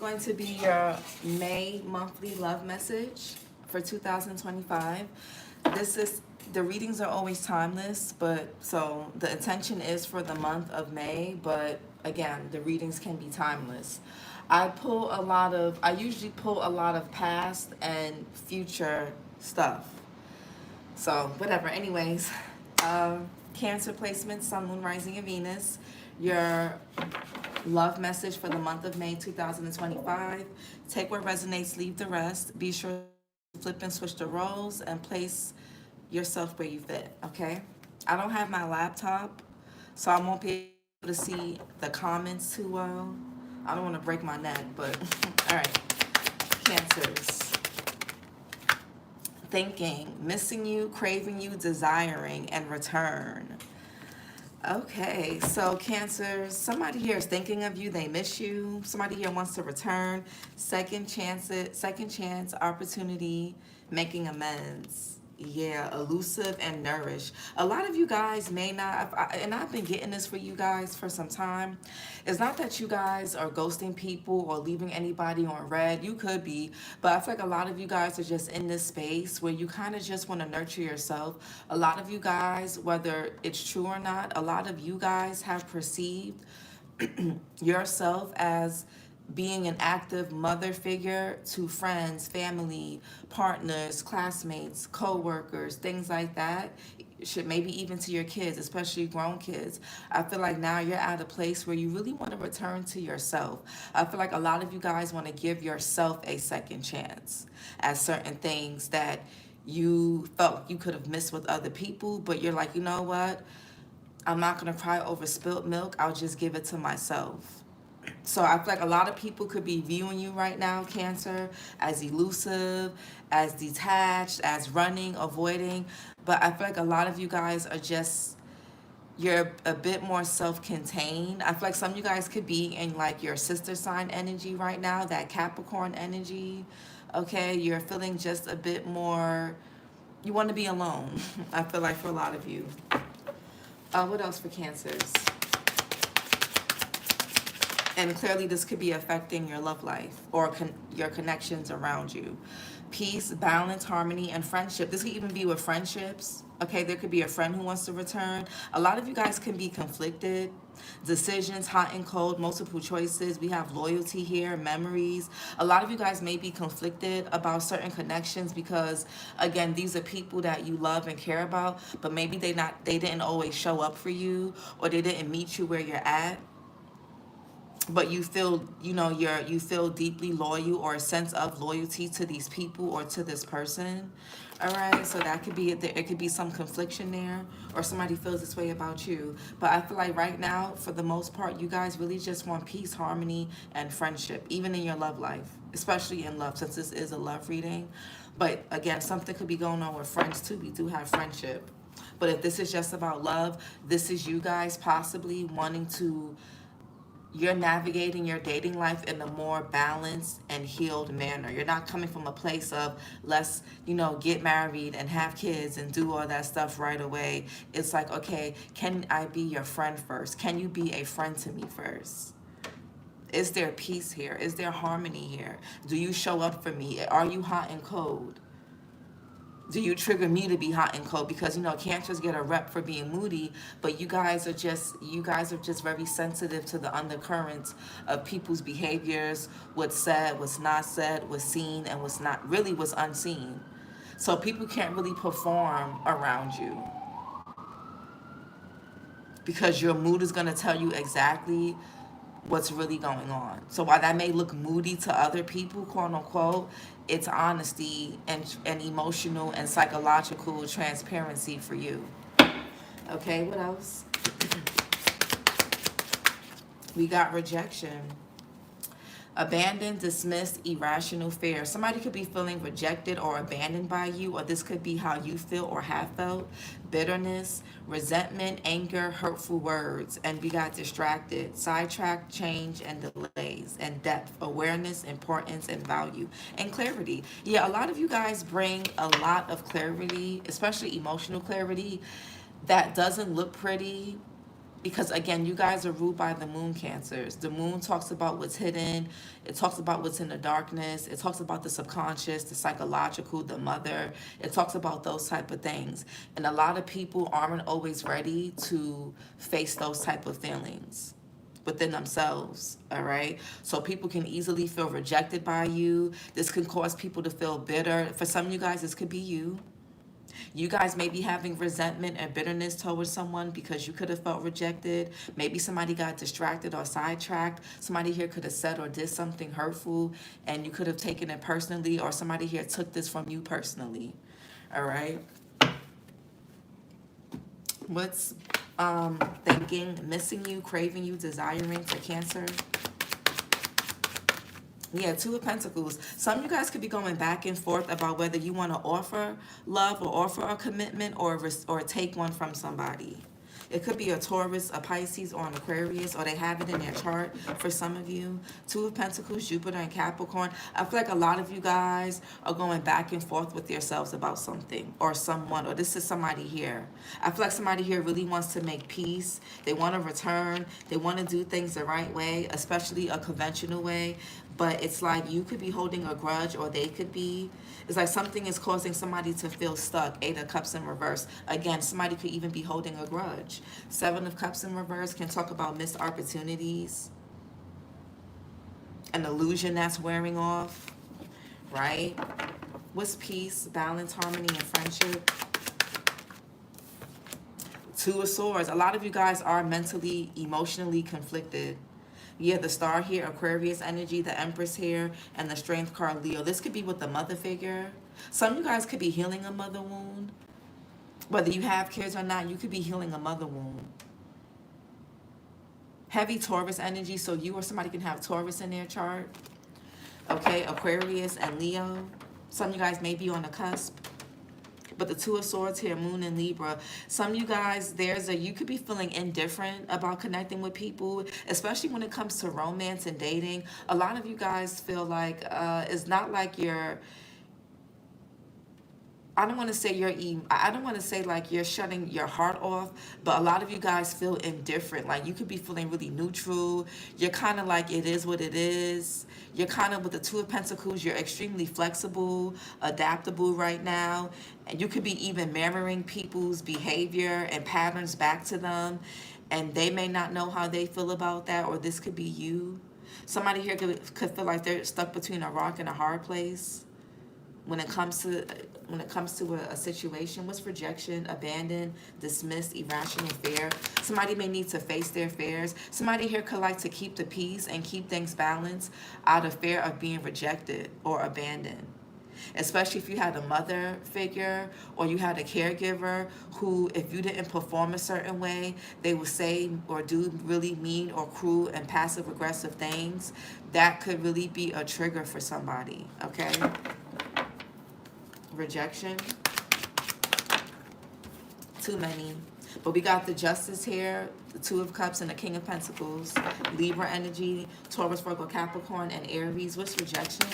Going to be your May monthly love message for 2025. This is the readings are always timeless, but so the intention is for the month of May, but again, the readings can be timeless. I usually pull a lot of past and future stuff. So, whatever. Anyways, Cancer placement, Sun, Moon, Rising, and Venus. Your love message for the month of May 2025. Take what resonates, leave the rest. Be sure to flip and switch the roles and place yourself where you fit, okay? I don't have my laptop, so I won't be able to see the comments too well. I don't want to break my neck, but all right. Cancers. Thinking, missing you, craving you, desiring, and return. Okay, so Cancers, somebody here is thinking of you, they miss you. Somebody here wants to return. Second chance, opportunity, making amends. Yeah, elusive and nourish. A lot of you guys may not, and I've been getting this for you guys for some time. It's not that you guys are ghosting people or leaving anybody on red. You could be, but I feel like a lot of you guys are just in this space where you kind of just want to nurture yourself. A lot of you guys, whether it's true or not, a lot of you guys have perceived yourself as being an active mother figure to friends, family, partners, classmates, co-workers, things like that. Should maybe even to your kids, especially grown kids. I feel like now you're at a place where you really want to return to yourself. I feel like a lot of you guys want to give yourself a second chance at certain things that you felt you could have missed with other people, but you're like, you know what? I'm not going to cry over spilt milk. I'll just give it to myself. So I feel like a lot of people could be viewing you right now, Cancer, as elusive, as detached, as running, avoiding. But I feel like a lot of you guys are just, you're a bit more self-contained. I feel like some of you guys could be in like your sister sign energy right now, that Capricorn energy. Okay, you're feeling just a bit more, you want to be alone. I feel like for a lot of you. What else for Cancers? And clearly this could be affecting your love life or your connections around you. Peace, balance, harmony, and friendship. This could even be with friendships. Okay, there could be a friend who wants to return. A lot of you guys can be conflicted. Decisions, hot and cold, multiple choices. We have loyalty here, memories. A lot of you guys may be conflicted about certain connections because, again, these are people that you love and care about, but maybe they didn't always show up for you, or they didn't meet you where you're at, but you feel, you feel deeply loyal or a sense of loyalty to these people or to this person. All right, so that could be it could be some confliction there, or somebody feels this way about you. But I feel like right now, for the most part, you guys really just want peace, harmony, and friendship, even in your love life, especially in love, since this is a love reading. But again, something could be going on with friends too. We do have friendship. But if this is just about love, this is you guys possibly wanting to, you're navigating your dating life in a more balanced and healed manner. You're not coming from a place of let's, get married and have kids and do all that stuff right away. It's like, okay, can I be your friend first? Can you be a friend to me first? Is there peace here? Is there harmony here? Do you show up for me? Are you hot and cold? Do you trigger me to be hot and cold? Because cancers get a rep for being moody, but you guys are just very sensitive to the undercurrents of people's behaviors, what's said, what's not said, what's seen, and what's not really what's unseen. So people can't really perform around you because your mood is going to tell you exactly what's really going on. So while that may look moody to other people, quote unquote, it's honesty and emotional and psychological transparency for you. Okay, what else? We got rejection. Abandoned, dismissed, irrational fear. Somebody could be feeling rejected or abandoned by you, or this could be how you feel or have felt. Bitterness, resentment, anger, hurtful words. And we got distracted, sidetracked, change, and delays, and depth, awareness, importance, and value, and clarity. Yeah, a lot of you guys bring a lot of clarity, especially emotional clarity, that doesn't look pretty Because again, you guys are ruled by the moon, Cancers. The moon talks about what's hidden. It talks about what's in the darkness. It talks about the subconscious, the psychological, the mother. It talks about those type of things. And a lot of people aren't always ready to face those type of feelings within themselves. All right, so people can easily feel rejected by you. This can cause people to feel bitter. For some of you guys, this could be you. You guys may be having resentment and bitterness towards someone because you could have felt rejected. Maybe somebody got distracted or sidetracked. Somebody here could have said or did something hurtful and you could have taken it personally, or somebody here took this from you personally. All right. What's thinking, missing you, craving you, desiring for Cancer? Yeah, Two of Pentacles. Some of you guys could be going back and forth about whether you want to offer love or offer a commitment or take one from somebody. It could be a Taurus, a Pisces, or an Aquarius, or they have it in their chart for some of you. Two of Pentacles, Jupiter, and Capricorn. I feel like a lot of you guys are going back and forth with yourselves about something or someone, or this is somebody here. I feel like somebody here really wants to make peace. They want to return. They want to do things the right way, especially a conventional way. But it's like you could be holding a grudge, or they could be. It's like something is causing somebody to feel stuck. Eight of Cups in reverse. Again, somebody could even be holding a grudge. Seven of Cups in reverse can talk about missed opportunities, an illusion that's wearing off, right? What's peace, balance, harmony, and friendship? Two of Swords. A lot of you guys are mentally, emotionally conflicted. Yeah, the Star here, Aquarius energy, the Empress here, and the Strength card, Leo. This could be with the mother figure. Some of you guys could be healing a mother wound. Whether you have kids or not, you could be healing a mother wound. Heavy Taurus energy, so you or somebody can have Taurus in their chart. Okay, Aquarius and Leo. Some of you guys may be on the cusp. But the Two of Swords here, Moon and Libra. Some of you guys, you could be feeling indifferent about connecting with people, especially when it comes to romance and dating. A lot of you guys feel like it's not like you're, I don't want to say like you're shutting your heart off, but a lot of you guys feel indifferent. Like you could be feeling really neutral. You're kind of like, it is what it is. You're kind of, with the Two of Pentacles, you're extremely flexible, adaptable right now. And you could be even mirroring people's behavior and patterns back to them. And they may not know how they feel about that, or this could be you. Somebody here could feel like they're stuck between a rock and a hard place when it comes to a situation. What's rejection, abandoned, dismissed, irrational fear? Somebody may need to face their fears. Somebody here could like to keep the peace and keep things balanced out of fear of being rejected or abandoned. Especially if you had a mother figure or you had a caregiver who, if you didn't perform a certain way, they would say or do really mean or cruel and passive aggressive things. That could really be a trigger for somebody, okay? Rejection, too many. But we got the Justice here, the Two of Cups, and the King of Pentacles. Libra energy, Taurus, Virgo, Capricorn, and Aries. What's rejection?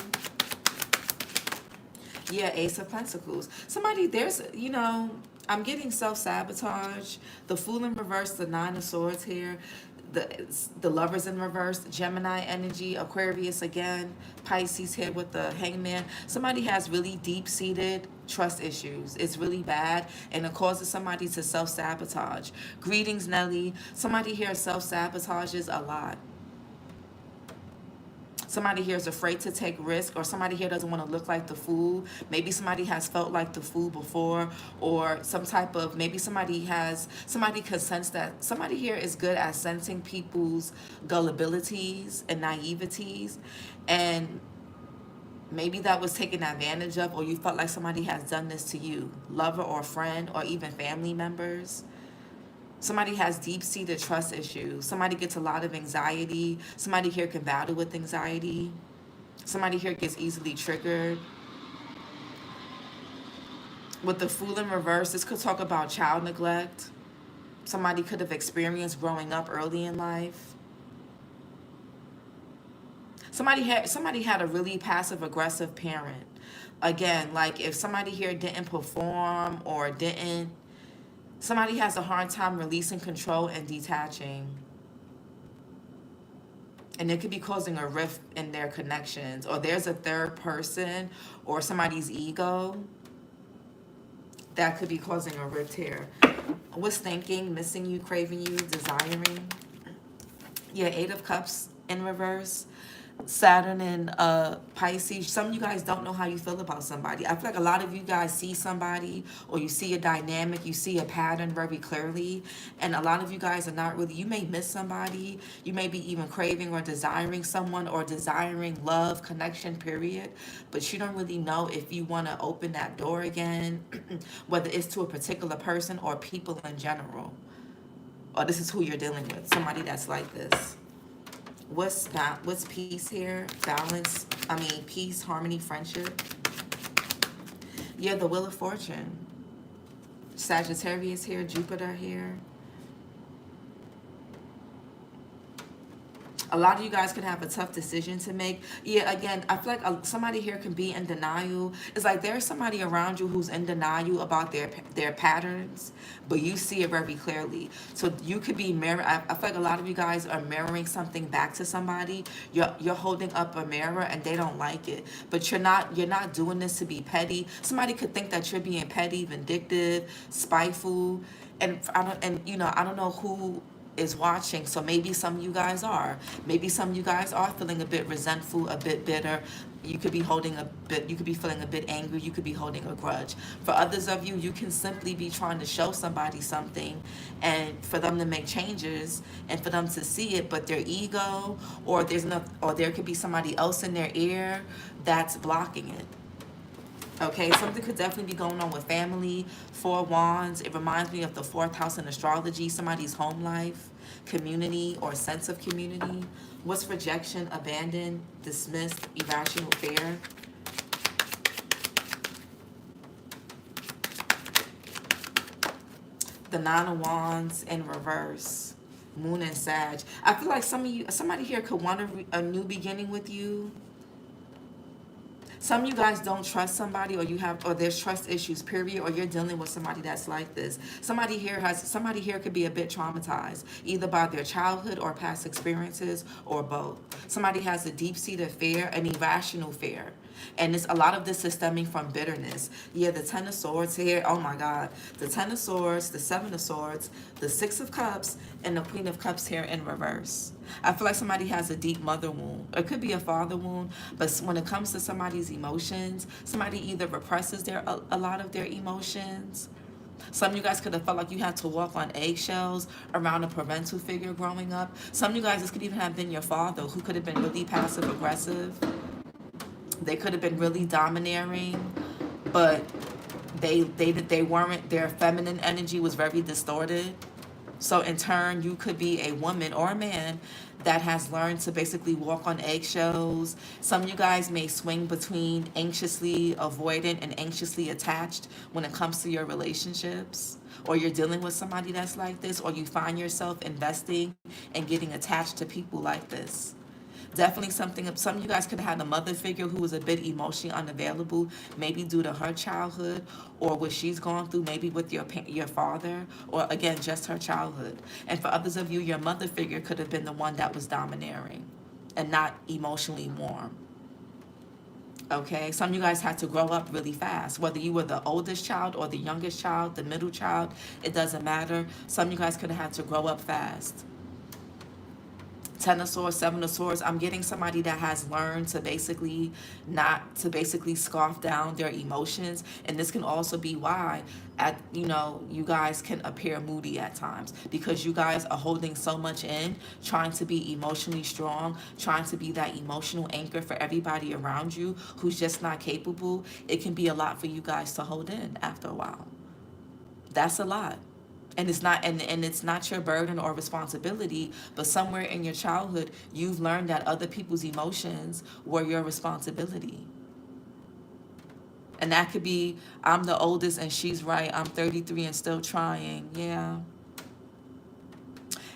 Yeah, Ace of Pentacles. Somebody, I'm getting self-sabotage. The Fool in reverse, the Nine of Swords here. The Lovers in reverse, Gemini energy, Aquarius again, Pisces here with the Hangman. Somebody has really deep-seated trust issues. It's really bad, and it causes somebody to self-sabotage. Greetings, Nelly. Somebody here self-sabotages a lot. Somebody here is afraid to take risk, or somebody here doesn't want to look like the fool. Maybe somebody has felt like the fool before, or maybe somebody can sense that. Somebody here is good at sensing people's gullibilities and naiveties, and maybe that was taken advantage of, or you felt like somebody has done this to you, lover or friend, or even family members. Somebody has deep-seated trust issues. Somebody gets a lot of anxiety. Somebody here can battle with anxiety. Somebody here gets easily triggered. With the Fool in reverse, this could talk about child neglect. Somebody could have experienced growing up early in life. Somebody had a really passive-aggressive parent. Again, like if somebody here didn't perform or didn't Somebody has a hard time releasing control and detaching. And it could be causing a rift in their connections. Or there's a third person or somebody's ego that could be causing a rift here. What's thinking, missing you, craving you, desiring? Yeah, Eight of Cups in reverse. Saturn and Pisces. Some of you guys don't know how you feel about somebody. I feel like a lot of you guys see somebody, or you see a dynamic, you see a pattern very clearly, and a lot of you guys are not really, you may miss somebody, you may be even craving or desiring someone, or desiring love, connection, period, but you don't really know if you want to open that door again, whether it's to a particular person or people in general, or this is who you're dealing with, somebody that's like this. What's peace here? Balance. Peace, harmony, friendship. Yeah, the Wheel of Fortune. Sagittarius here, Jupiter here. A lot of you guys could have a tough decision to make. Yeah, again, I feel like somebody here can be in denial. It's like there's somebody around you who's in denial about their patterns, but you see it very clearly. So you could be I feel like a lot of you guys are mirroring something back to somebody. You're holding up a mirror and they don't like it, but you're not doing this to be petty. Somebody could think that you're being petty, vindictive, spiteful, and I don't know who is watching, so maybe some of you guys are. Maybe some of you guys are feeling a bit resentful, a bit bitter. You could be you could be feeling a bit angry, you could be holding a grudge. For others of you, you can simply be trying to show somebody something and for them to make changes and for them to see it, but their ego or there could be somebody else in their ear that's blocking it. Okay, something could definitely be going on with family. Four Wands, it reminds me of the fourth house in astrology, somebody's home life, community, or sense of community. What's rejection, abandoned, dismissed, irrational fear? The Nine of Wands in reverse, Moon and Sag. I feel like somebody here could want a new beginning with you. Some of you guys don't trust somebody, or there's trust issues, period, or you're dealing with somebody that's like this. Somebody here could be a bit traumatized, either by their childhood or past experiences, or both. Somebody has a deep-seated fear, an irrational fear. And a lot of this is stemming from bitterness. Yeah, the Ten of Swords here. Oh my God. The Ten of Swords, the Seven of Swords, the Six of Cups, and the Queen of Cups here in reverse. I feel like somebody has a deep mother wound. It could be a father wound, but when it comes to somebody's emotions, somebody either represses a lot of their emotions. Some of you guys could have felt like you had to walk on eggshells around a parental figure growing up. Some of you guys, this could even have been your father, who could have been really passive aggressive. They could have been really domineering, but they weren't. Their feminine energy was very distorted. So in turn, you could be a woman or a man that has learned to basically walk on eggshells. Some of you guys may swing between anxiously avoidant and anxiously attached when it comes to your relationships, or you're dealing with somebody that's like this, or you find yourself investing and getting attached to people like this. Definitely some of you guys could have had a mother figure who was a bit emotionally unavailable, maybe due to her childhood or what she's gone through, maybe with your father, or again, just her childhood. And for others of you, your mother figure could have been the one that was domineering and not emotionally warm. Okay, some of you guys had to grow up really fast, whether you were the oldest child or the youngest child, the middle child, it doesn't matter. Some of you guys could have had to grow up fast. Ten of Swords, Seven of Swords. I'm getting somebody that has learned to basically not to basically scoff down their emotions, and this can also be why you guys can appear moody at times, because you guys are holding so much in, trying to be emotionally strong, trying to be that emotional anchor for everybody around you who's just not capable. It can be a lot for you guys to hold in after a while. That's a lot. And it's not your burden or responsibility, but somewhere in your childhood you've learned that other people's emotions were your responsibility. And that could be, I'm the oldest and she's right, I'm 33 and still trying. Yeah.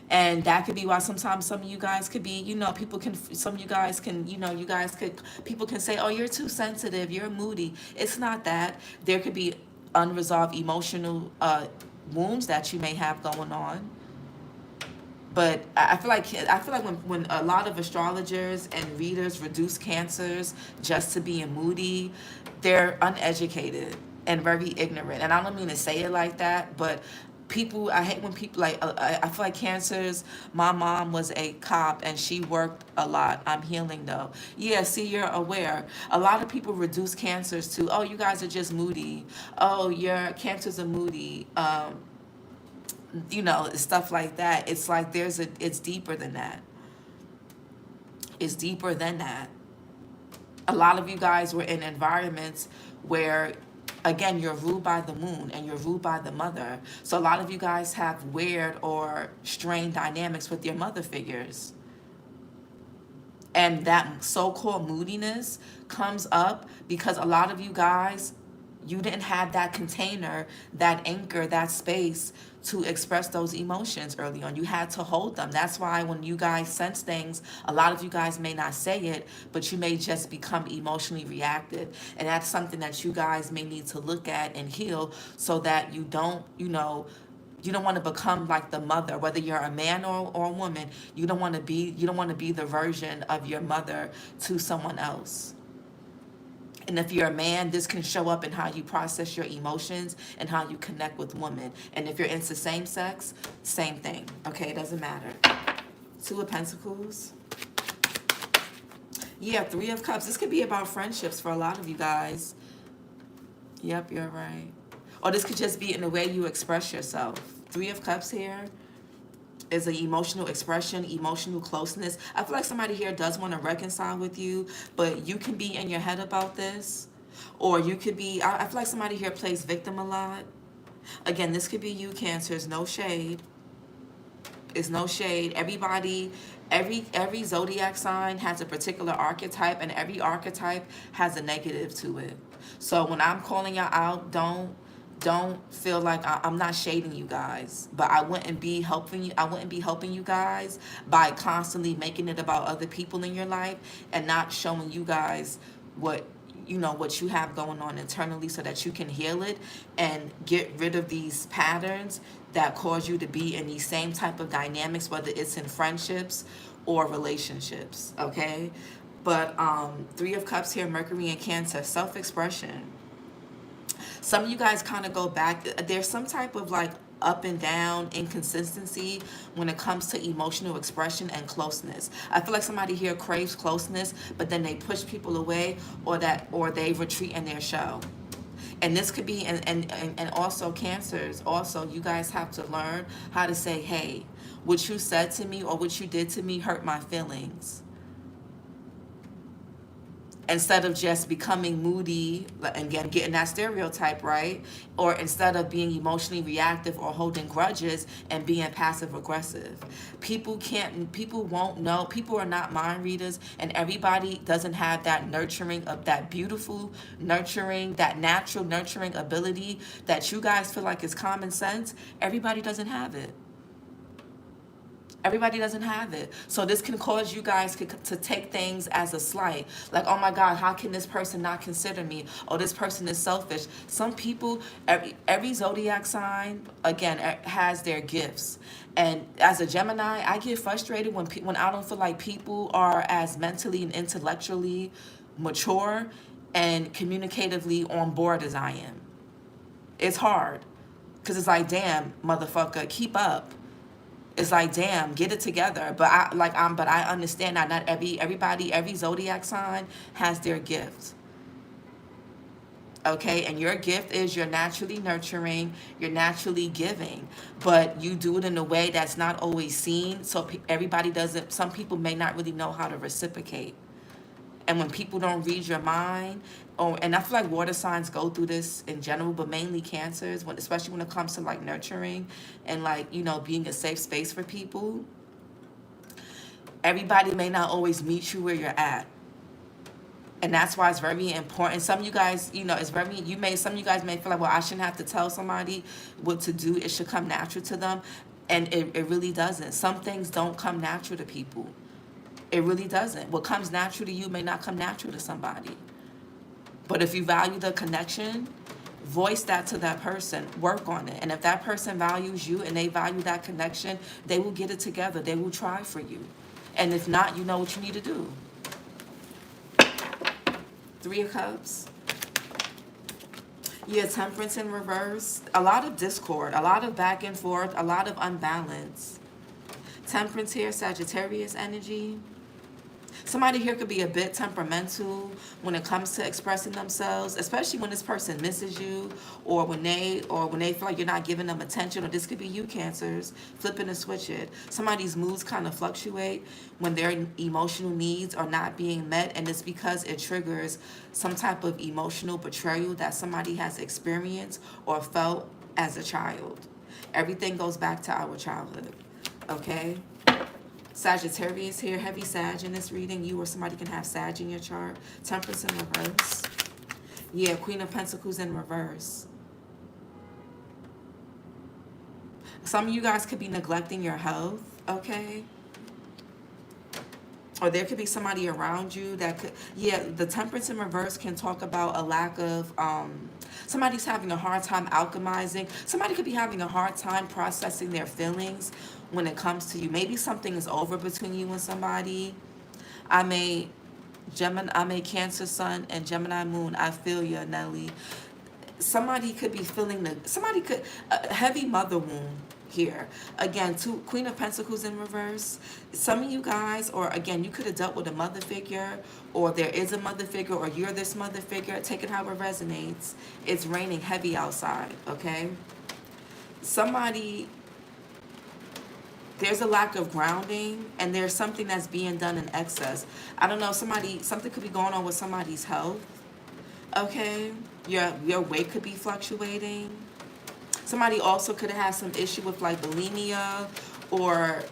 And that could be why sometimes some of you guys could be, people can say, oh, you're too sensitive, you're moody. It's not that. There could be unresolved emotional wounds that you may have going on. But I feel like when a lot of astrologers and readers reduce cancers just to being moody, they're uneducated and very ignorant. And I don't mean to say it like that, but people, I hate when people like I feel like cancers. My mom was a cop and she worked a lot. I'm healing though. Yeah, see, you're aware. A lot of people reduce cancers to, oh, you guys are just moody. Oh, your cancers are moody. Stuff like that. It's like it's deeper than that. It's deeper than that. A lot of you guys were in environments where, again, you're ruled by the moon and you're ruled by the mother. So a lot of you guys have weird or strained dynamics with your mother figures. And that so-called moodiness comes up because a lot of you guys, you didn't have that container, that anchor, that space to express those emotions early on. You had to hold them. That's why when you guys sense things, a lot of you guys may not say it, but you may just become emotionally reactive. And that's something that you guys may need to look at and heal so that you don't, you don't want to become like the mother, whether you're a man or a woman. You don't want to be the version of your mother to someone else. And if you're a man, this can show up in how you process your emotions and how you connect with women. And if you're into same sex, same thing. Okay, it doesn't matter. Two of Pentacles. Yeah, Three of Cups. This could be about friendships for a lot of you guys. Yep, you're right. Or this could just be in the way you express yourself. Three of Cups here is an emotional expression, emotional closeness. I feel like somebody here does want to reconcile with you, but you can be in your head about this. Or you could be, I feel like somebody here plays victim a lot. Again, this could be you, Cancers. No shade. It's no shade. Everybody, every zodiac sign has a particular archetype, and every archetype has a negative to it. So when I'm calling y'all out, don't feel like I'm not shading you guys, but I wouldn't be helping you guys by constantly making it about other people in your life and not showing you guys what you have going on internally so that you can heal it and get rid of these patterns that cause you to be in these same type of dynamics, whether it's in friendships or relationships. Okay, but Three of Cups here, Mercury and Cancer, self-expression. Some of you guys kind of go back. There's some type of like up and down inconsistency when it comes to emotional expression and closeness. I feel like somebody here craves closeness, but then they push people away, or they retreat in their shell. And this could be, and also Cancers, also you guys have to learn how to say, hey, what you said to me or what you did to me hurt my feelings. Instead of just becoming moody and again getting that stereotype, right? Or instead of being emotionally reactive or holding grudges and being passive aggressive. People won't know. People are not mind readers, and everybody doesn't have that nurturing, of that beautiful nurturing, that natural nurturing ability that you guys feel like is common sense. Everybody doesn't have it. Everybody doesn't have it. So this can cause you guys to take things as a slight. Like, oh my God, how can this person not consider me? Oh, this person is selfish. Some people, every zodiac sign, again, has their gifts. And as a Gemini, I get frustrated when I don't feel like people are as mentally and intellectually mature and communicatively on board as I am. It's hard. Because it's like, damn, motherfucker, keep up. It's like, damn, get it together. But I understand that not every zodiac sign has their gift. Okay, and your gift is you're naturally nurturing, you're naturally giving, but you do it in a way that's not always seen. So some people may not really know how to reciprocate. And when people don't read your mind, and I feel like water signs go through this in general, but mainly Cancers, especially when it comes to like nurturing and like, being a safe space for people, everybody may not always meet you where you're at. And that's why it's very important. Some of you guys, some of you guys may feel like, well, I shouldn't have to tell somebody what to do. It should come natural to them. And it really doesn't. Some things don't come natural to people. It really doesn't. What comes natural to you may not come natural to somebody. But if you value the connection Voice that to that person. Work on it. And if that person values you and they value that connection, they will get it together. They will try for you. And if not, you know what you need to do. Three of Cups. Yeah, Temperance in reverse. A lot of discord, a lot of back and forth, a lot of unbalance. Temperance here, Sagittarius energy. Somebody here could be a bit temperamental when it comes to expressing themselves, especially when this person misses you, or when they feel like you're not giving them attention. Or this could be you, Cancers, flipping and switch it. Somebody's moods kind of fluctuate when their emotional needs are not being met, and it's because it triggers some type of emotional betrayal that somebody has experienced or felt as a child. Everything goes back to our childhood. Okay? Sagittarius here, heavy Sag in this reading. You or somebody can have Sag in your chart. Temperance in reverse. Yeah, Queen of Pentacles in reverse. Some of you guys could be neglecting your health, okay? Or there could be somebody around you that could, yeah, the Temperance in reverse can talk about a lack of, somebody's having a hard time alchemizing. Somebody could be having a hard time processing their feelings when it comes to you. Maybe something is over between you and somebody. I'm a Cancer Sun and Gemini Moon. I feel you, Nelly. Somebody could be feeling a heavy mother wound here. Again, Queen of Pentacles in reverse. Some of you guys, or again, you could have dealt with a mother figure, or there is a mother figure, or you're this mother figure. Take it how it resonates. It's raining heavy outside, okay? There's a lack of grounding, and there's something that's being done in excess. I don't know, something could be going on with somebody's health, okay? Your weight could be fluctuating. Somebody also could have had some issue with like bulimia, or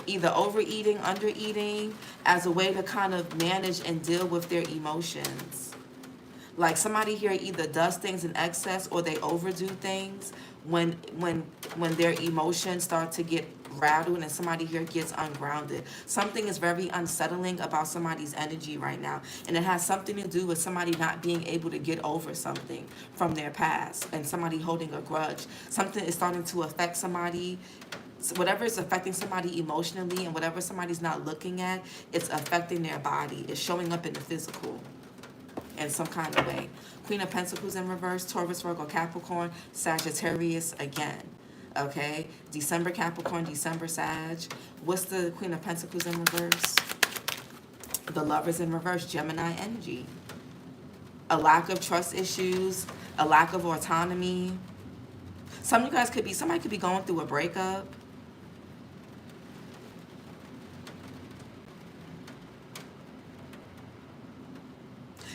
either overeating, undereating, as a way to kind of manage and deal with their emotions. Like somebody here either does things in excess, or they overdo things when their emotions start to get rattled, and somebody here gets ungrounded. Something is very unsettling about somebody's energy right now, and it has something to do with somebody not being able to get over something from their past, and somebody holding a grudge. Something is starting to affect somebody. Whatever is affecting somebody emotionally, and whatever somebody's not looking at, it's affecting their body. It's showing up in the physical in some kind of way. Queen of Pentacles in reverse, Taurus, Virgo, Capricorn, Sagittarius again. Okay, December Capricorn, December Sag. What's the Queen of Pentacles in reverse? The Lovers in reverse, Gemini energy. A lack of trust issues, a lack of autonomy. Somebody could be going through a breakup.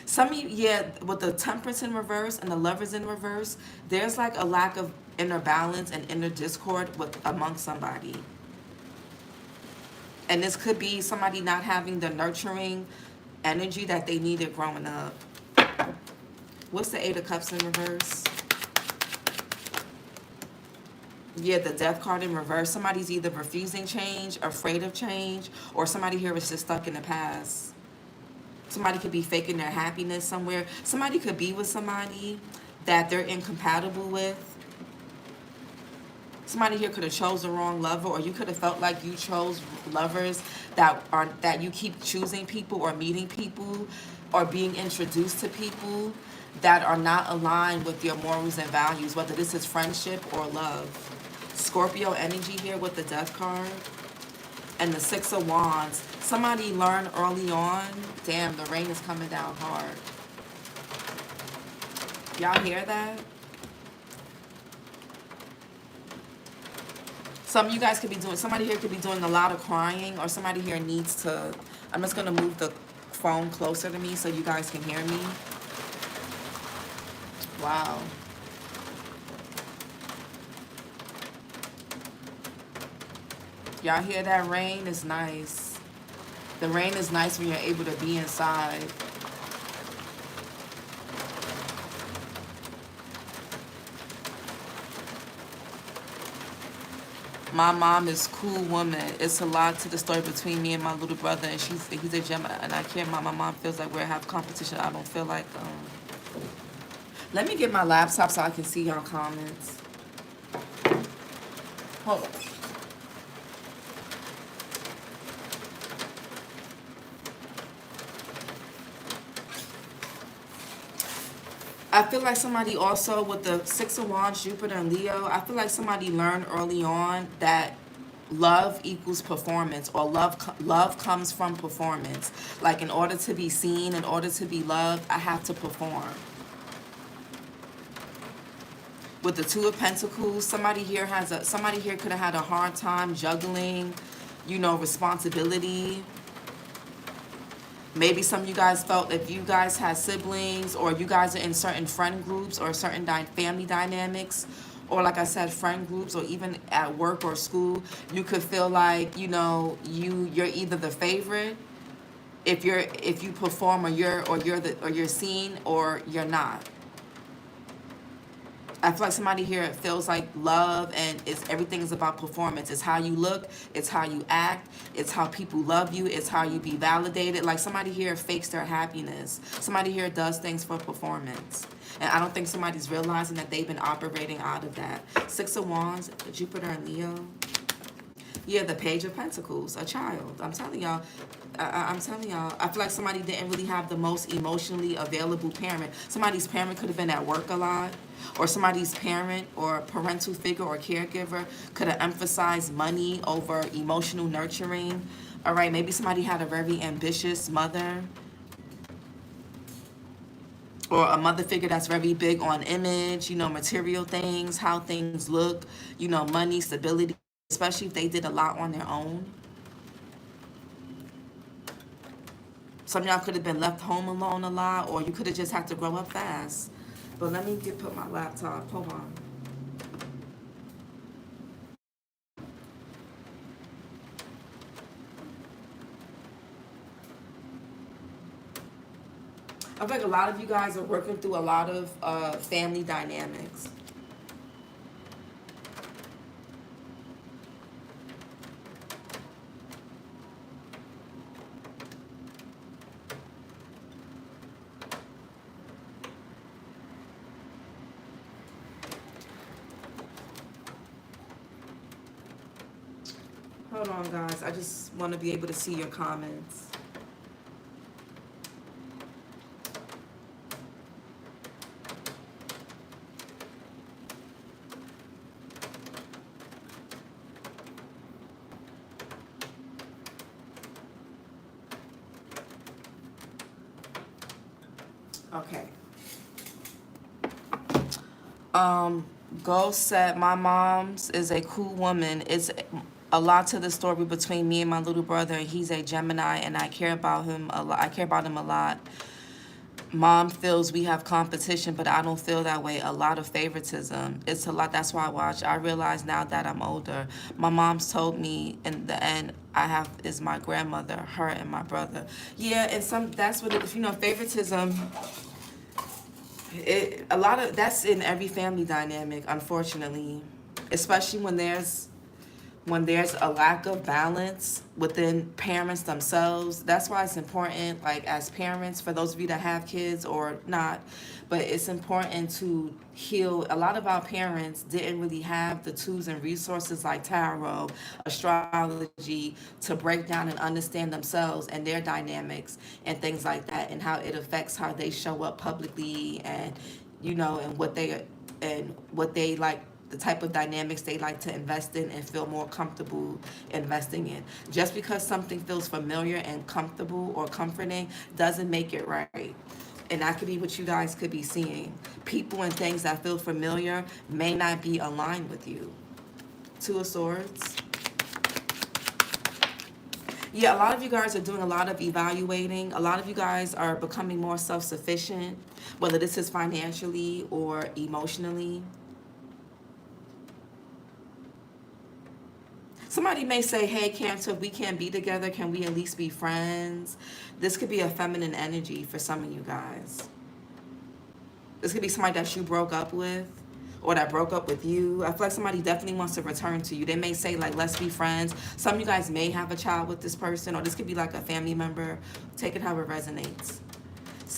Some of you, yeah, with the Temperance in reverse and the Lovers in reverse, there's like a lack of inner balance and inner discord among somebody. And this could be somebody not having the nurturing energy that they needed growing up. What's the Eight of Cups in reverse? Yeah, the Death card in reverse. Somebody's either refusing change, afraid of change, or somebody here is just stuck in the past. Somebody could be faking their happiness somewhere. Somebody could be with somebody that they're incompatible with. Somebody here could have chose the wrong lover, or you could have felt like you chose lovers that you keep choosing people or meeting people or being introduced to people that are not aligned with your morals and values, whether this is friendship or love. Scorpio energy here with the Death card and the Six of Wands. Somebody learned early on, damn, the rain is coming down hard. Y'all hear that? Some of you guys could be doing, somebody here could be doing a lot of crying, or somebody here needs to, I'm just going to move the phone closer to me so you guys can hear me. Wow. Y'all hear that rain? It's nice. The rain is nice when you're able to be inside. My mom is a cool woman. It's a lot to the story between me and my little brother, and he's a Gemini, and I care. My mom feels like we have competition. I don't feel like Let me get my laptop so I can see y'all comments. Hold on. I feel like somebody also with the Six of Wands, Jupiter and Leo, I feel like somebody learned early on that love equals performance, or love comes from performance. Like, in order to be seen, in order to be loved, I have to perform. With the Two of Pentacles, somebody here could have had a hard time juggling, responsibility. Maybe some of you guys felt, if you guys had siblings, or you guys are in certain friend groups or certain family dynamics, or like I said, friend groups, or even at work or school, you could feel like, you're either the favorite if you perform, or you're seen, or you're not. I feel like somebody here feels like love and everything is about performance. It's how you look, it's how you act, it's how people love you, it's how you be validated. Like, somebody here fakes their happiness. Somebody here does things for performance. And I don't think somebody's realizing that they've been operating out of that. Six of Wands, Jupiter and Leo. Yeah, the Page of Pentacles, a child. I'm telling y'all, I feel like somebody didn't really have the most emotionally available parent. Somebody's parent could have been at work a lot, or somebody's parent or parental figure or caregiver could have emphasized money over emotional nurturing. All right, maybe somebody had a very ambitious mother, or a mother figure that's very big on image, material things, how things look, money, stability, especially if they did a lot on their own. Some of y'all could have been left home alone a lot, or you could have just had to grow up fast. But let me put my laptop, hold on. I feel like a lot of you guys are working through a lot of family dynamics. Hold on, guys. I just want to be able to see your comments. Okay. Ghost said, my mom's is a cool woman. It's a lot to the story between me and my little brother. He's a Gemini, and I care about him a lot. I care about him a lot. Mom feels we have competition, but I don't feel that way. A lot of favoritism. It's a lot. That's why I watch. I realize now that I'm older. My mom's told me in the end, I have is my grandmother, her and my brother. Yeah, and that's what it is. Favoritism. A lot of that's in every family dynamic, unfortunately, especially when there's a lack of balance within parents themselves. That's why it's important, like, as parents, for those of you that have kids or not, but it's important to heal. A lot of our parents didn't really have the tools and resources like tarot, astrology, to break down and understand themselves and their dynamics and things like that, and how it affects how they show up publicly, and and what they like, the type of dynamics they like to invest in and feel more comfortable investing in. Just because something feels familiar and comfortable or comforting doesn't make it right. And that could be what you guys could be seeing. People and things that feel familiar may not be aligned with you. Two of Swords. Yeah, a lot of you guys are doing a lot of evaluating. A lot of you guys are becoming more self-sufficient, whether this is financially or emotionally. Somebody may say, hey, Cancer, if we can't be together, can we at least be friends? This could be a feminine energy for some of you guys. This could be somebody that you broke up with, or that broke up with you. I feel like somebody definitely wants to return to you. They may say, like, let's be friends. Some of you guys may have a child with this person, or this could be like a family member. Take it how it resonates.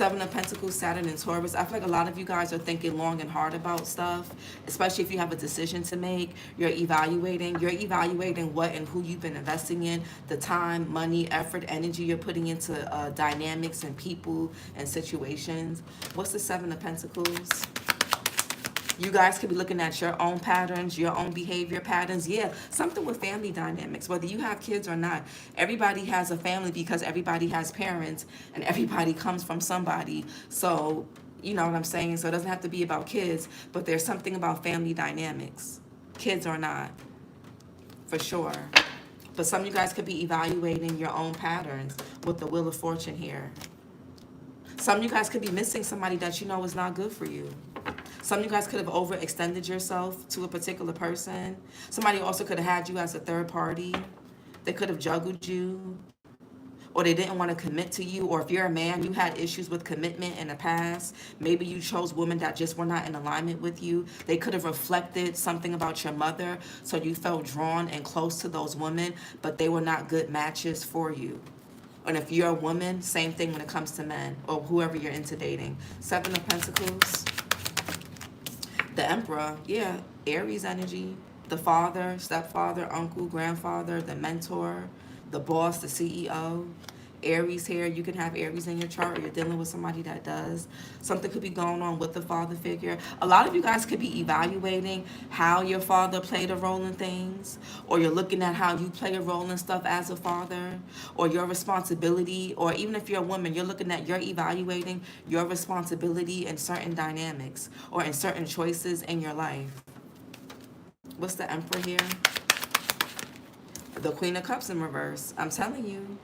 Seven of Pentacles, Saturn and Taurus. I feel like a lot of you guys are thinking long and hard about stuff, especially if you have a decision to make. You're evaluating what and who you've been investing in, the time, money, effort, energy you're putting into dynamics and people and situations. What's the Seven of Pentacles? You guys could be looking at your own patterns, your own behavior patterns. Yeah, something with family dynamics, whether you have kids or not. Everybody has a family because everybody has parents and everybody comes from somebody. So, you know what I'm saying? So it doesn't have to be about kids, but there's something about family dynamics, kids or not, for sure. But some of you guys could be evaluating your own patterns with the Wheel of Fortune here. Some of you guys could be missing somebody that you know is not good for you. Some of you guys could have overextended yourself to a particular person. Somebody also could have had you as a third party. They could have juggled you, or they didn't want to commit to you. Or if you're a man, you had issues with commitment in the past. Maybe you chose women that just were not in alignment with you. They could have reflected something about your mother, so you felt drawn and close to those women, but they were not good matches for you. And if you're a woman, same thing when it comes to men or whoever you're into dating. Seven of Pentacles. The Emperor, yeah, Aries energy. The father, stepfather, uncle, grandfather, the mentor, the boss, the CEO. Aries here, you can have Aries in your chart, or you're dealing with somebody that does. Something could be going on with the father figure. A lot of you guys could be evaluating how your father played a role in things, or you're looking at how you play a role in stuff as a father, or your responsibility, or even if you're a woman, you're evaluating your responsibility in certain dynamics or in certain choices in your life. What's the Emperor here? The Queen of Cups in reverse. I'm telling you.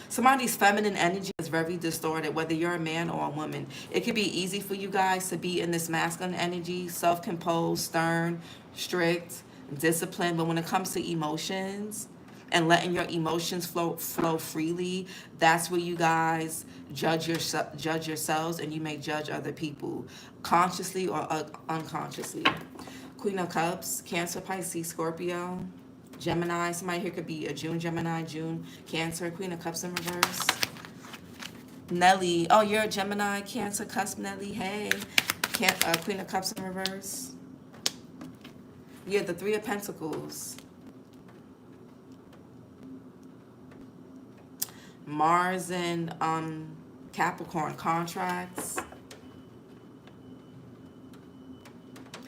Somebody's feminine energy is very distorted, whether you're a man or a woman. It could be easy for you guys to be in this masculine energy, self-composed, stern, strict, disciplined. But when it comes to emotions and letting your emotions flow freely, that's where you guys judge yourselves, and you may judge other people consciously or unconsciously. Queen of Cups, Cancer, Pisces, Scorpio, Gemini. Somebody here could be a June Gemini, June Cancer. Queen of Cups in reverse. Nelly. Oh, you're a Gemini, Cancer, cusp, Nelly. Hey. Queen of Cups in reverse. Yeah, the Three of Pentacles. Mars and Capricorn, contracts.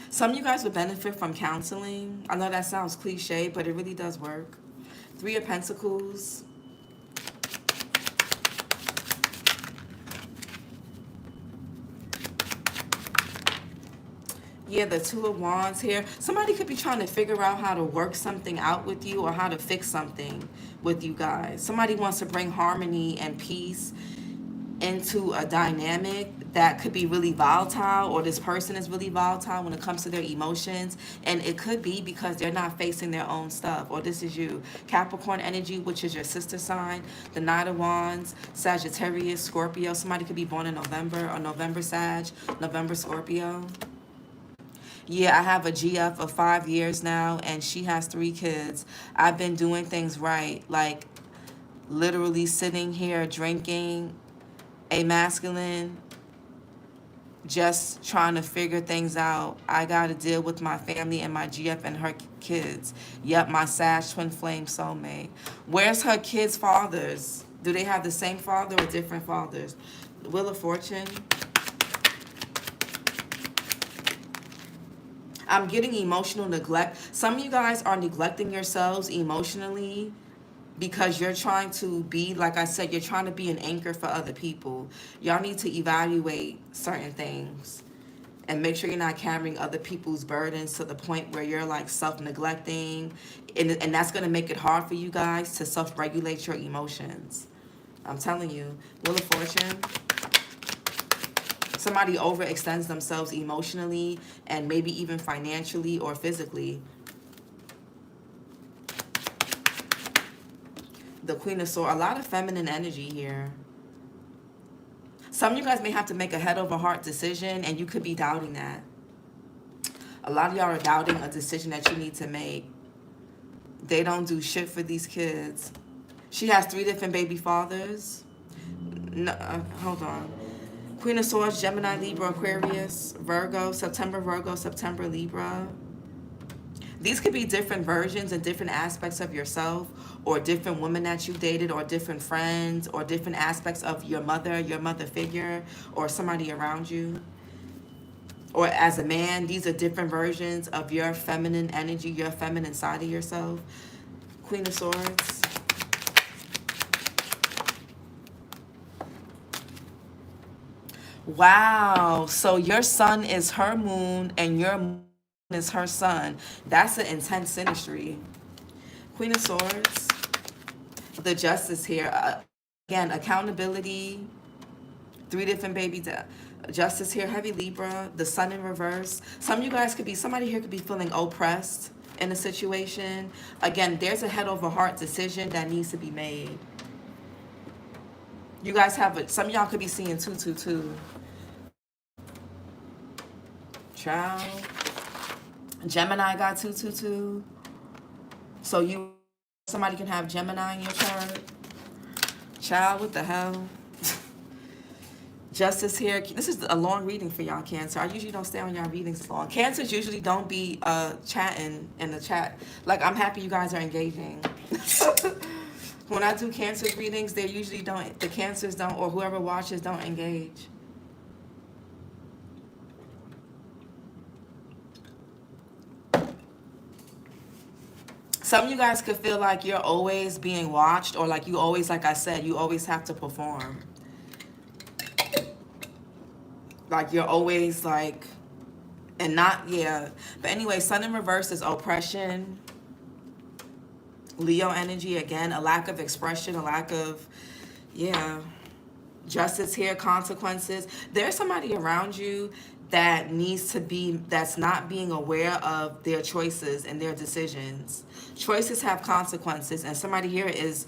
Some of you guys would benefit from counseling. I know that sounds cliche, but it really does work. Three of Pentacles. Yeah, the Two of Wands here. Somebody could be trying to figure out how to work something out with you, or how to fix something with you guys. Somebody wants to bring harmony and peace into a dynamic that could be really volatile, or this person is really volatile when it comes to their emotions, and it could be because they're not facing their own stuff. Or this is you, Capricorn energy, which is your sister sign, the Knight of Wands, Sagittarius, Scorpio. Somebody could be born in November, or November Sag, November Scorpio. Yeah, I have a GF of 5 years now, and she has 3 kids. I've been doing things right, like literally sitting here drinking a masculine, just trying to figure things out. I got to deal with my family and my GF and her kids. Yep, my Sag twin flame soulmate. Where's her kids' fathers? Do they have the same father or different fathers? Wheel of Fortune. I'm getting emotional neglect. Some of you guys are neglecting yourselves emotionally because you're trying to be, like I said, you're trying to be an anchor for other people. Y'all need to evaluate certain things and make sure you're not carrying other people's burdens to the point where you're like self-neglecting. And that's going to make it hard for you guys to self-regulate your emotions. I'm telling you. Wheel of Fortune. Somebody overextends themselves emotionally and maybe even financially or physically. The Queen of Swords. A lot of feminine energy here. Some of you guys may have to make a head over heart decision, and you could be doubting that. A lot of y'all are doubting a decision that you need to make. They don't do shit for these kids. She has 3 different baby fathers. No, hold on. Queen of Swords, Gemini, Libra, Aquarius, Virgo, September, Libra. These could be different versions and different aspects of yourself, or different women that you dated, or different friends, or different aspects of your mother figure, or somebody around you. Or as a man, these are different versions of your feminine energy, your feminine side of yourself. Queen of Swords. Wow. So your sun is her moon and your moon is her sun. That's an intense synastry. Queen of Swords. The Justice here. Again, accountability. Three different Justice here. Heavy Libra. The sun in reverse. Some of you guys could be, somebody here could be feeling oppressed in a situation. Again, there's a head over heart decision that needs to be made. You guys have some of y'all could be seeing 222. Child. Gemini got 222. So somebody can have Gemini in your chart. Child, what the hell? Justice here. This is a long reading for y'all, Cancer. I usually don't stay on y'all readings long. Cancers usually don't be chatting in the chat. Like, I'm happy you guys are engaging. When I do Cancer readings, they usually don't, the Cancers don't, or whoever watches don't engage. Some of you guys could feel like you're always being watched, or like you always, like I said, you always have to perform. Like you're always like, and not, yeah. But anyway, sun in reverse is oppression. Leo energy, again, a lack of expression, a lack of, yeah. Justice here, consequences. There's somebody around you that needs to be, that's not being aware of their choices and their decisions. Choices have consequences, and somebody here is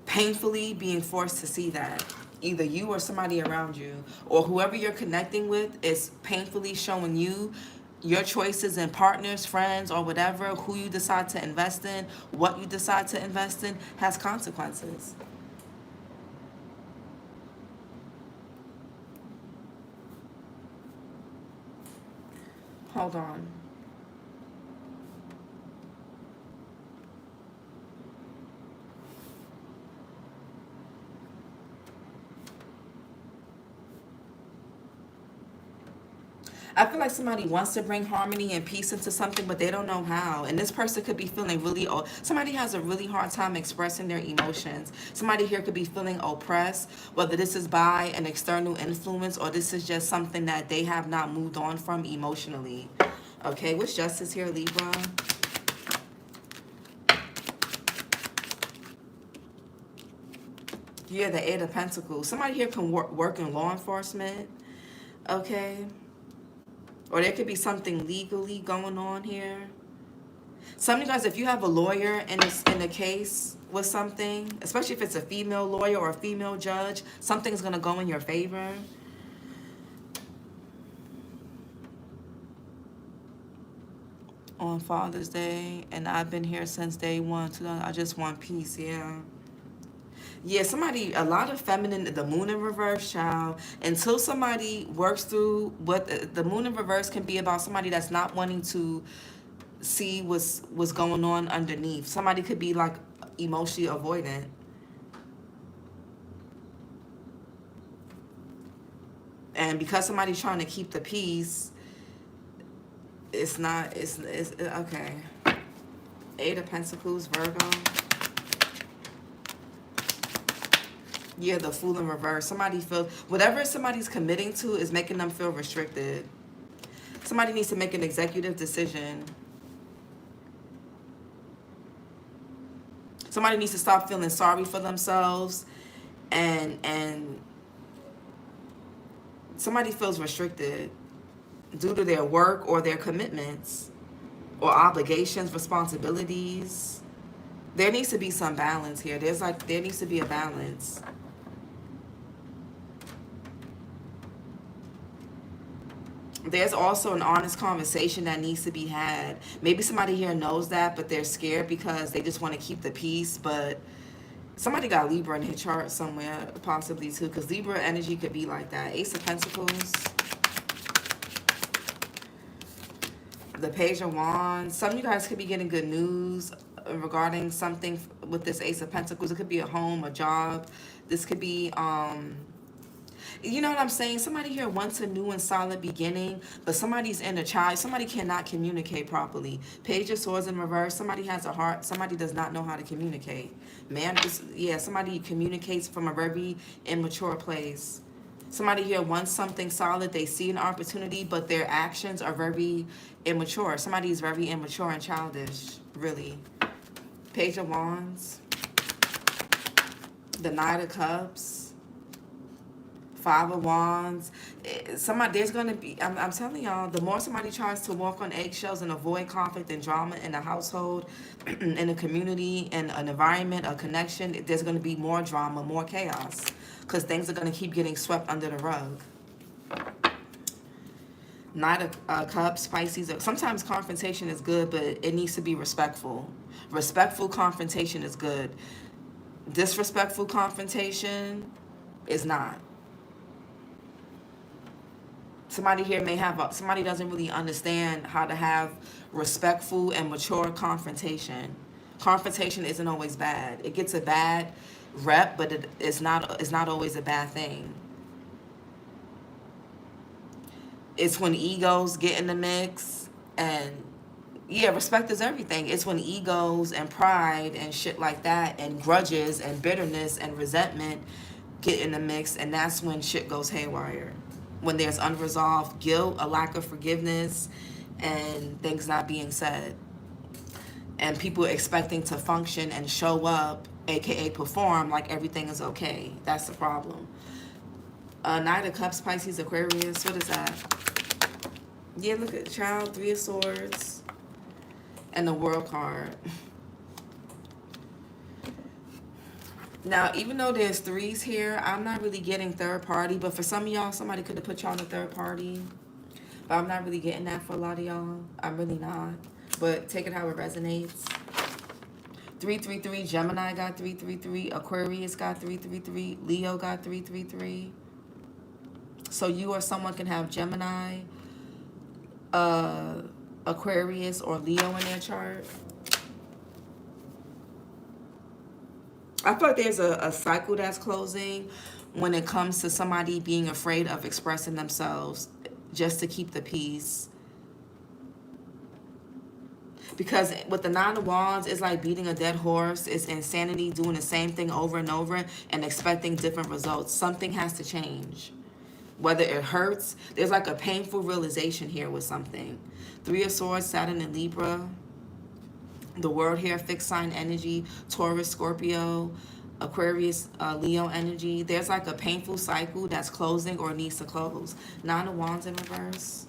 painfully being forced to see that. Either you or somebody around you, or whoever you're connecting with is painfully showing you your choices and partners, friends, or whatever, who you decide to invest in, what you decide to invest in, has consequences. Hold on. I feel like somebody wants to bring harmony and peace into something, but they don't know how. And this person could be feeling really, somebody has a really hard time expressing their emotions. Somebody here could be feeling oppressed, whether this is by an external influence or this is just something that they have not moved on from emotionally. Okay, what's Justice here, Libra? Yeah, the Eight of Pentacles. Somebody here can work in law enforcement. Okay. Or there could be something legally going on here. Some of you guys, if you have a lawyer in a case with something, especially if it's a female lawyer or a female judge, something's going to go in your favor. On Father's Day, and I've been here since day one. I just want peace, yeah. Yeah, somebody, a lot of feminine, the moon in reverse, child. Until somebody works through what the moon in reverse can be about, somebody that's not wanting to see what's going on underneath. Somebody could be like emotionally avoidant. And because somebody's trying to keep the peace, it's okay. Eight of Pentacles, Virgo. Yeah, the Fool in reverse. Somebody feels, whatever somebody's committing to is making them feel restricted. Somebody needs to make an executive decision. Somebody needs to stop feeling sorry for themselves, and somebody feels restricted due to their work or their commitments or obligations, responsibilities. There needs to be some balance here. There needs to be a balance. There's also an honest conversation that needs to be had. Maybe somebody here knows that, but they're scared because they just want to keep the peace, but Somebody got Libra in their chart somewhere, possibly too, because Libra energy could be like that. Ace of Pentacles, the Page of Wands. Some of you guys could be getting good news regarding something with this Ace of Pentacles. It could be a home, a job. This could be, you know what I'm saying? Somebody here wants a new and solid beginning, but somebody's in a child. Somebody cannot communicate properly. Page of Swords in reverse. Somebody has a heart. Somebody does not know how to communicate. Man, yeah, somebody communicates from a very immature place. Somebody here wants something solid. They see an opportunity, but their actions are very immature. Somebody is very immature and childish, really. Page of Wands. The Knight of Cups. Five of Wands. There's going to be, I'm telling y'all, the more somebody tries to walk on eggshells and avoid conflict and drama in a household, in a community, in an environment, a connection, there's going to be more drama, more chaos, because things are going to keep getting swept under the rug. Knight of Cups, Pisces. Sometimes confrontation is good, but it needs to be respectful. Respectful confrontation is good. Disrespectful confrontation is not. Somebody here may have, somebody doesn't really understand how to have respectful and mature confrontation. Confrontation isn't always bad. It gets a bad rep, but it's not always a bad thing. It's when egos get in the mix, and yeah, respect is everything. It's when egos and pride and shit like that, and grudges and bitterness and resentment get in the mix, and that's when shit goes haywire. When there's unresolved guilt, a lack of forgiveness, and things not being said. And people expecting to function and show up, aka perform, like everything is okay. That's the problem. Knight of Cups, Pisces, Aquarius. What is that? Yeah, look at Child, Three of Swords, and the World card. Now, even though there's threes here, I'm not really getting third party. But for some of y'all, somebody could have put y'all in a third party. But I'm not really getting that for a lot of y'all. I'm really not. But take it how it resonates. 333, Gemini got 333. Aquarius got 333. Leo got 333. So you or someone can have Gemini, Aquarius, or Leo in their chart. I feel like there's a cycle that's closing when it comes to somebody being afraid of expressing themselves just to keep the peace. Because with the Nine of Wands, it's like beating a dead horse. It's insanity, doing the same thing over and over and expecting different results. Something has to change. Whether it hurts, there's like a painful realization here with something. Three of Swords, Saturn and Libra. The World here, fixed sign energy, Taurus, Scorpio, Aquarius, Leo energy. There's like a painful cycle that's closing or needs to close. Nine of Wands in reverse.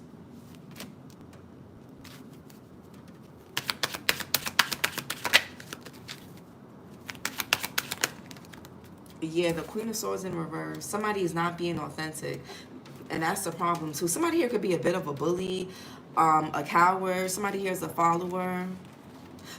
Yeah, the Queen of Swords in reverse. Somebody is not being authentic. And that's the problem too. Somebody here could be a bit of a bully, a coward. Somebody here is a follower.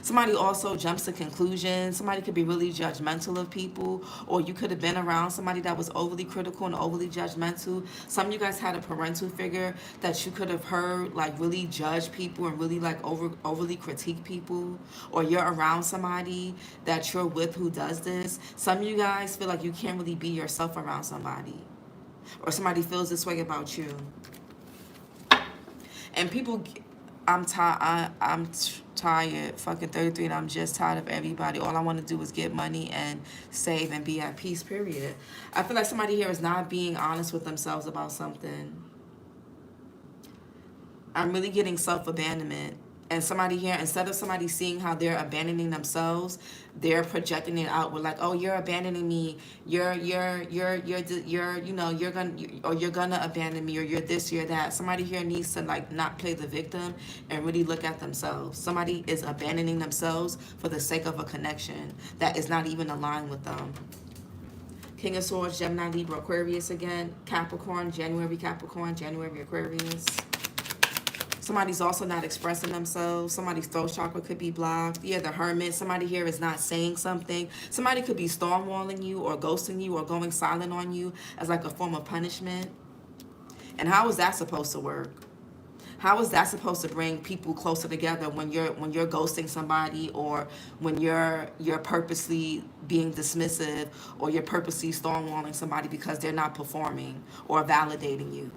Somebody also jumps to conclusions. Somebody could be really judgmental of people, or you could have been around somebody that was overly critical and overly judgmental. Some of you guys had a parental figure that you could have heard like really judge people and really like overly critique people, or you're around somebody that you're with who does this. Some of you guys feel like you can't really be yourself around somebody, or somebody feels this way about you. And people, I'm tired, fucking 33, and I'm just tired of everybody. All I want to do is get money and save and be at peace, period. I feel like somebody here is not being honest with themselves about something. I'm really getting self-abandonment. And somebody here, instead of somebody seeing how they're abandoning themselves, they're projecting it out. We're like, oh, you're abandoning me. You're gonna abandon me, or you're this, you're that. Somebody here needs to like not play the victim and really look at themselves. Somebody is abandoning themselves for the sake of a connection that is not even aligned with them. King of Swords, Gemini, Libra, Aquarius again. Capricorn, January Aquarius. Somebody's also not expressing themselves. Somebody's throat chakra could be blocked. Yeah, the Hermit. Somebody here is not saying something. Somebody could be stonewalling you or ghosting you or going silent on you as like a form of punishment. And how is that supposed to work? How is that supposed to bring people closer together when you're ghosting somebody, or when you're purposely being dismissive, or you're purposely stonewalling somebody because they're not performing or validating you?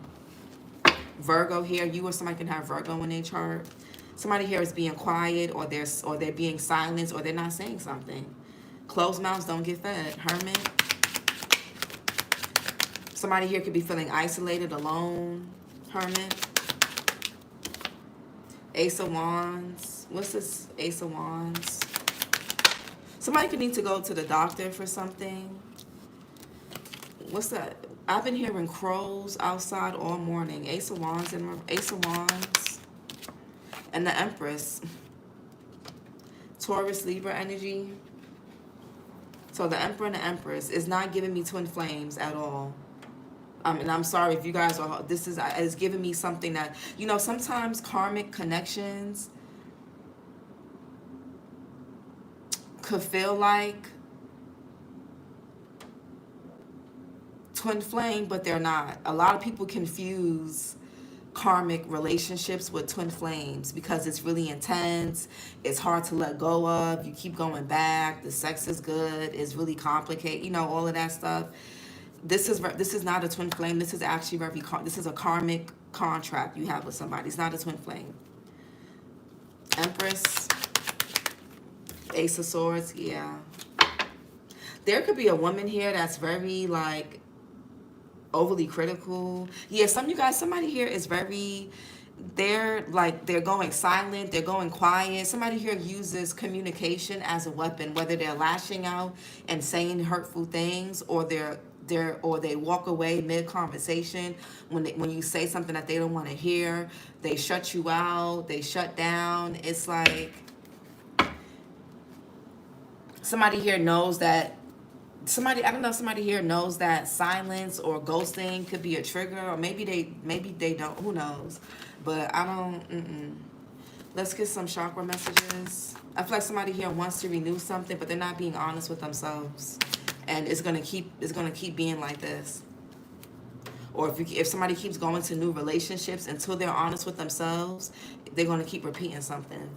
Virgo here, you or somebody can have Virgo in their chart. Somebody here is being quiet, or they're being silenced, or they're not saying something. Closed mouths don't get fed. Hermit. Somebody here could be feeling isolated, alone. Hermit. Ace of Wands. What's this Ace of Wands? Somebody could need to go to the doctor for something. What's that? I've been hearing crows outside all morning. Ace of Wands and Ace of Wands. And the Empress. Taurus, Libra energy. So the Emperor and the Empress is not giving me twin flames at all. And I'm sorry if you guys are, this is giving me something that, you know, sometimes karmic connections could feel like twin flame, but they're not. A lot of people confuse karmic relationships with twin flames because it's really intense. It's hard to let go of. You keep going back. The sex is good. It's really complicated. You know, all of that stuff. This is not a twin flame. This is actually this is a karmic contract you have with somebody. It's not a twin flame. Empress. Ace of Swords. Yeah. There could be a woman here that's very like overly critical. Yeah, some of you guys, somebody here is very, they're going silent, they're going quiet. Somebody here uses communication as a weapon, whether they're lashing out and saying hurtful things, or they walk away mid-conversation when you say something that they don't want to hear. They shut you out, they shut down. It's like somebody here knows that somebody here knows that silence or ghosting could be a trigger, or maybe they don't, who knows. But I don't. Let's get some chakra messages. I feel like somebody here wants to renew something, but they're not being honest with themselves, and it's gonna keep being like this. Or if somebody keeps going to new relationships until they're honest with themselves, they're gonna keep repeating something.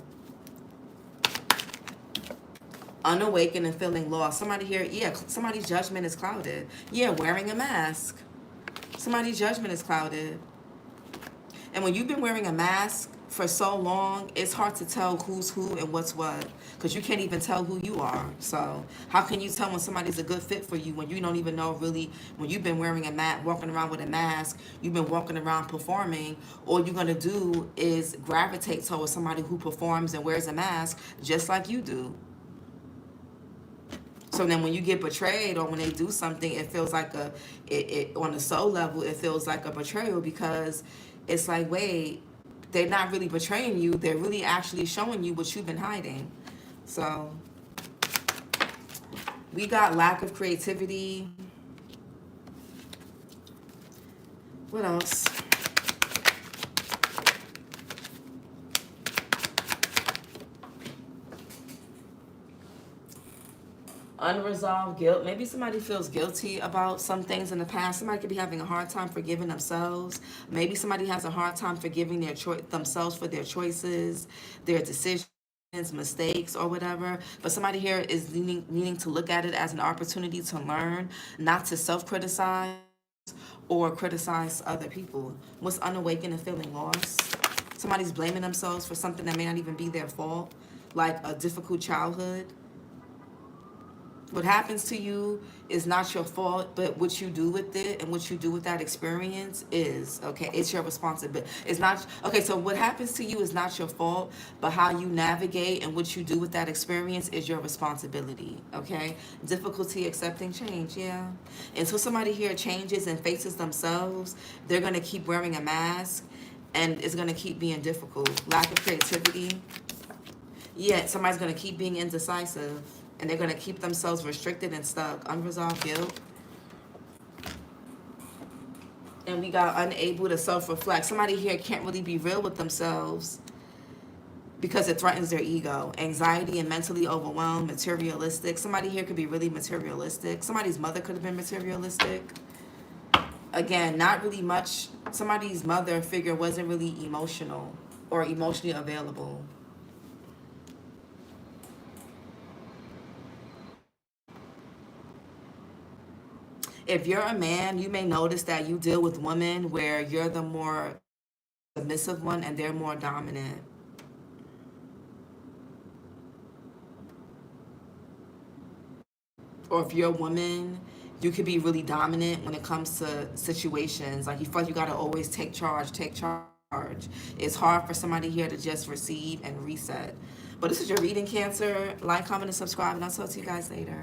Unawakened and feeling lost. Somebody here, yeah, somebody's judgment is clouded. Yeah, wearing a mask. Somebody's judgment is clouded. And when you've been wearing a mask for so long, it's hard to tell who's who and what's what, because you can't even tell who you are. So how can you tell when somebody's a good fit for you when you don't even know really, when you've been wearing a mask, walking around with a mask, you've been walking around performing, all you're going to do is gravitate towards somebody who performs and wears a mask just like you do. So then when you get betrayed, or when they do something, it feels like on a soul level, it feels like a betrayal, because it's like, wait, they're not really betraying you. They're really actually showing you what you've been hiding. So we got lack of creativity. What else? Unresolved guilt. Maybe somebody feels guilty about some things in the past. Somebody could be having a hard time forgiving themselves. Maybe somebody has a hard time forgiving themselves for their choices, their decisions, mistakes, or whatever. But somebody here is needing to look at it as an opportunity to learn, not to self-criticize or criticize other people. What's unawakened and feeling lost? Somebody's blaming themselves for something that may not even be their fault, like a difficult childhood. What happens to you is not your fault, but what you do with it and what you do with that experience is, okay, it's your responsibility. It's not, okay, so what happens to you is not your fault, but how you navigate and what you do with that experience is your responsibility, okay? Difficulty accepting change, yeah. Until somebody here changes and faces themselves, they're going to keep wearing a mask, and it's going to keep being difficult. Lack of creativity. Yeah, somebody's going to keep being indecisive. And they're going to keep themselves restricted and stuck. Unresolved guilt. And we got unable to self-reflect. Somebody here can't really be real with themselves because it threatens their ego. Anxiety and mentally overwhelmed, materialistic. Somebody here could be really materialistic. Somebody's mother could have been materialistic. Again, not really much. Somebody's mother figure wasn't really emotional or emotionally available. If you're a man, you may notice that you deal with women where you're the more submissive one and they're more dominant. Or if you're a woman, you could be really dominant when it comes to situations. Like you feel like you gotta always take charge, take charge. It's hard for somebody here to just receive and reset. But this is your reading, Cancer. Like, comment, and subscribe, and I'll talk to you guys later.